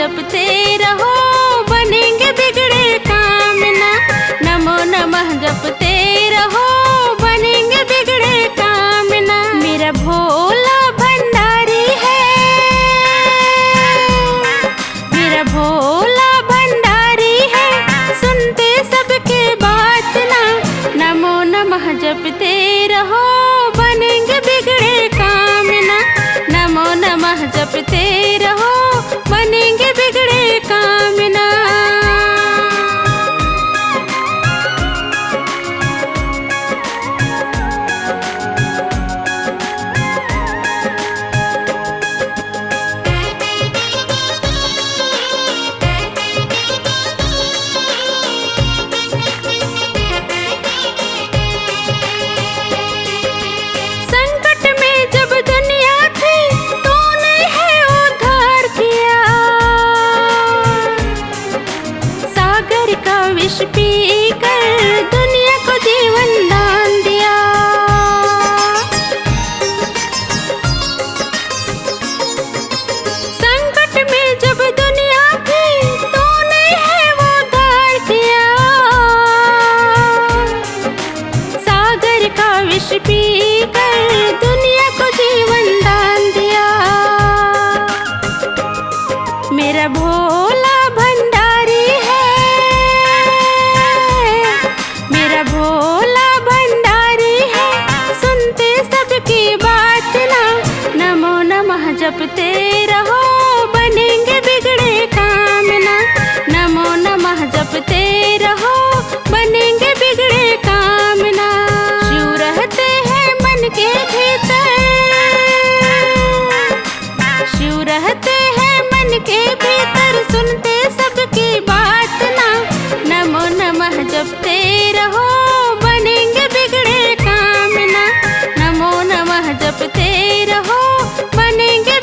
जपते रहो, बनेंगे बिगड़े काम ना। नमो नमः जपते रहो, बनेंगे बिगड़े काम ना। मेरा भोला भंडारी है, मेरा भोला भंडारी है, सुनते सबके बात ना। नमो नमः जपते रहो, बनेंगे बिगड़े काम ना। नमो नमः जपते रहो, बनेंगे बिगड़े काम ना। संकट में जब दुनिया थी, तूने है उद्धार किया। सागर का विष पी कर दुनिया को जीवन दान दिया। संकट में जब दुनिया थी, तूने है उद्धार किया। सागर का विष पी कर दुनिया को जीवन दान दिया। मेरा भोला भंडारी है, मेरा भोला भंडारी है, सुनते सबकी बात ना। नमो नमः जपते रहो, बनेंगे बिगड़े काम ना। नमो नमः जपते रहो, बनेंगे बिगड़े काम ना। शिव रहते हैं मन के भीतर, शिव रहते हैं मन के भीतर, सुनते सबकी बात ना। नमो नमः जपते रहो, बनेंगे बिगड़े काम ना। नमो नमः जपते रहो, बनेंगे